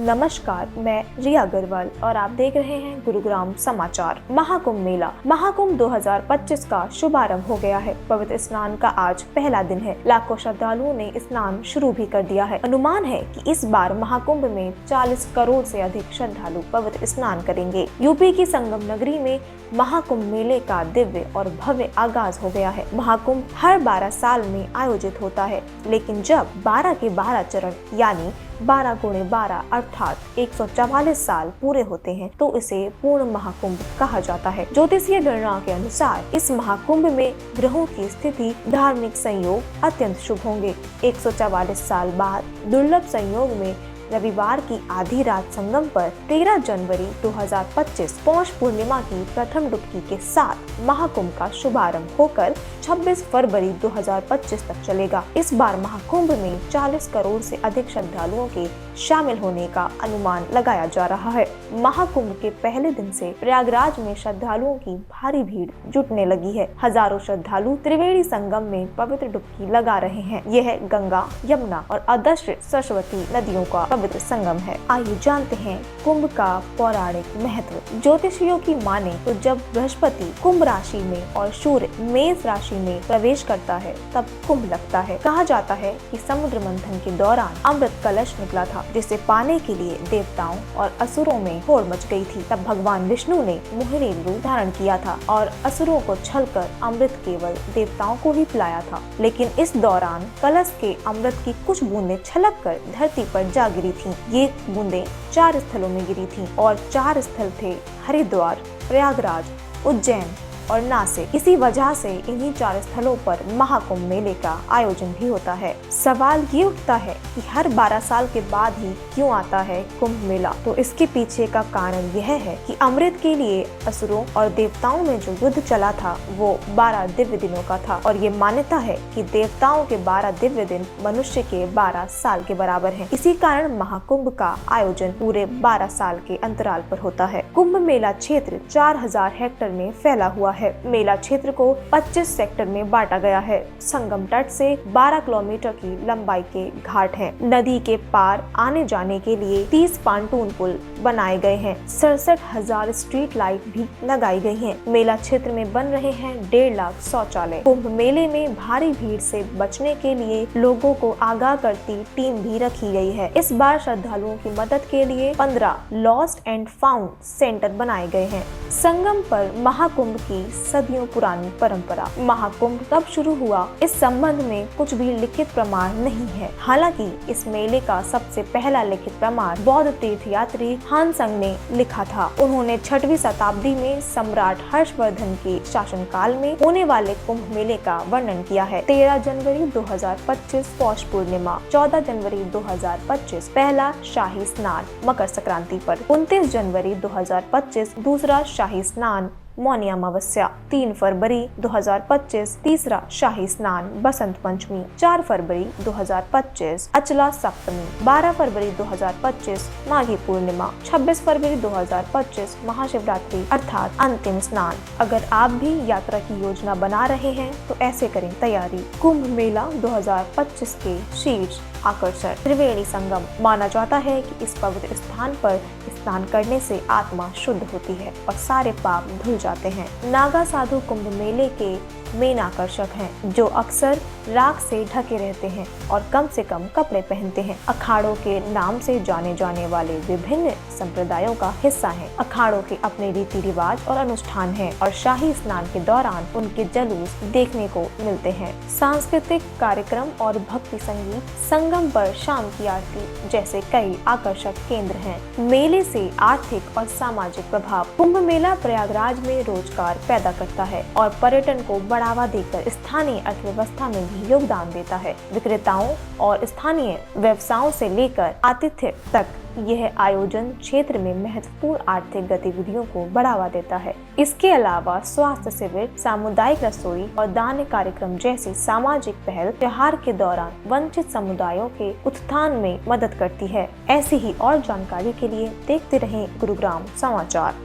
नमस्कार, मैं रिया अग्रवाल और आप देख रहे हैं गुरुग्राम समाचार। महाकुंभ मेला। महाकुंभ 2025 का शुभारंभ हो गया है। पवित्र स्नान का आज पहला दिन है। लाखों श्रद्धालुओं ने स्नान शुरू भी कर दिया है। अनुमान है कि इस बार महाकुंभ में 40 करोड़ से अधिक श्रद्धालु पवित्र स्नान करेंगे। यूपी की संगम नगरी में महाकुंभ मेले का दिव्य और भव्य आगाज हो गया है। महाकुंभ हर 12 साल में आयोजित होता है, लेकिन जब 12 के 12 चरण यानी 12 गुणे 12 अर्थात 144 साल पूरे होते हैं तो इसे पूर्ण महाकुंभ कहा जाता है। ज्योतिषीय गणना के अनुसार इस महाकुंभ में ग्रहों की स्थिति, धार्मिक संयोग अत्यंत शुभ होंगे। 144 साल बाद दुर्लभ संयोग में रविवार की आधी रात संगम पर 13 जनवरी 2025 पौष पूर्णिमा की प्रथम डुबकी के साथ महाकुंभ का शुभारंभ होकर 26 फरवरी 2025 तक चलेगा। इस बार महाकुंभ में 40 करोड़ से अधिक श्रद्धालुओं के शामिल होने का अनुमान लगाया जा रहा है। महाकुंभ के पहले दिन से प्रयागराज में श्रद्धालुओं की भारी भीड़ जुटने लगी है। हजारों श्रद्धालु त्रिवेणी संगम में पवित्र डुबकी लगा रहे हैं। यह गंगा, यमुना और अदृश्य सरस्वती नदियों का पवित्र संगम है। आइए जानते हैं कुंभ का पौराणिक महत्व। ज्योतिषियों की माने तो जब बृहस्पति कुंभ राशि में और सूर्य मेष राशि में प्रवेश करता है तब कुंभ लगता है। कहा जाता है कि समुद्र मंथन के दौरान अमृत कलश निकला था, जिसे पाने के लिए देवताओं और असुरों में होड़ मच गई थी। तब भगवान विष्णु ने मोहिनी रूप धारण किया था और असुरों को छलकर अमृत केवल देवताओं को ही पिलाया था। लेकिन इस दौरान कलश के अमृत की कुछ बूंदें छलक कर धरती पर जा गिरी थीं। ये बूंदें 4 स्थलों में गिरी थीं और 4 स्थल थे हरिद्वार, प्रयागराज, उज्जैन और नासिक। इसी वजह से इन्हीं 4 स्थलों पर महाकुंभ मेले का आयोजन भी होता है। सवाल ये उठता है कि हर 12 साल के बाद ही क्यों आता है कुंभ मेला? तो इसके पीछे का कारण यह है कि अमृत के लिए असुरों और देवताओं में जो युद्ध चला था वो 12 दिव्य दिनों का था और ये मान्यता है कि देवताओं के 12 दिव्य दिन मनुष्य के 12 साल के बराबर हैं। इसी कारण महाकुंभ का आयोजन पूरे 12 साल के अंतराल पर होता है। कुंभ मेला क्षेत्र 4000 हेक्टेयर में फैला हुआ है। मेला क्षेत्र को 25 सेक्टर में बांटा गया है। संगम तट से 12 किलोमीटर की लंबाई के घाट हैं। नदी के पार आने जाने के लिए 30 पांटून पुल बनाए गए हैं। 67,000 स्ट्रीट लाइट भी लगाई गई हैं। मेला क्षेत्र में बन रहे हैं 1.5 लाख शौचालय। कुंभ मेले में भारी भीड़ से बचने के लिए लोगों को आगाह करती टीम भी रखी गई है। इस बार श्रद्धालुओं की मदद के लिए 15 लॉस्ट एंड फाउंड सेंटर बनाए गए हैं। संगम पर महाकुंभ की सदियों पुरानी परंपरा। महाकुंभ कब शुरू हुआ, इस संबंध में कुछ भी लिखित प्रमाण नहीं है। हालांकि इस मेले का सबसे पहला लिखित प्रमाण बौद्ध तीर्थयात्री हानसंग ने लिखा था। उन्होंने 6वीं शताब्दी में सम्राट हर्षवर्धन के शासनकाल में होने वाले कुंभ मेले का वर्णन किया है। 13 जनवरी 2025 पौष पूर्णिमा, 14 जनवरी 2025 पहला शाही स्नान मकर संक्रांति पर, 29 जनवरी 2025 दूसरा शाही स्नान मौनी अमावस्या, 3 फरवरी 2025 तीसरा शाही स्नान बसंत पंचमी, 4 फरवरी 2025 अचला सप्तमी, 12 फरवरी 2025 माघी पूर्णिमा, 26 फरवरी 2025 महाशिवरात्रि अर्थात अंतिम स्नान। अगर आप भी यात्रा की योजना बना रहे हैं तो ऐसे करें तैयारी। कुंभ मेला 2025 के शीर्ष आकर्षण त्रिवेणी संगम। माना जाता है कि इस पवित्र स्थान पर स्नान करने से आत्मा शुद्ध होती है और सारे पाप धुल जाते हैं। नागा साधु कुंभ मेले के मेन आकर्षक हैं, जो अक्सर राख से ढके रहते हैं और कम से कम कपड़े पहनते हैं। अखाड़ों के नाम से जाने जाने वाले विभिन्न संप्रदायों का हिस्सा हैं। अखाड़ों के अपने रीति रिवाज और अनुष्ठान हैं और शाही स्नान के दौरान उनके जुलूस देखने को मिलते हैं। सांस्कृतिक कार्यक्रम और भक्ति संगीत, संगम पर शाम की आरती जैसे कई आकर्षक केंद्र हैं। मेले से आर्थिक और सामाजिक प्रभाव। कुंभ मेला प्रयागराज में रोजगार पैदा करता है और पर्यटन को बढ़ावा देकर स्थानीय अर्थव्यवस्था में भी योगदान देता है। विक्रेताओं और स्थानीय व्यवसायों से लेकर आतिथ्य तक यह आयोजन क्षेत्र में महत्वपूर्ण आर्थिक गतिविधियों को बढ़ावा देता है। इसके अलावा स्वास्थ्य शिविर, सामुदायिक रसोई और दान कार्यक्रम जैसी सामाजिक पहल त्योहार के दौरान वंचित समुदायों के उत्थान में मदद करती है। ऐसी ही और जानकारी के लिए देखते रहें गुरुग्राम समाचार।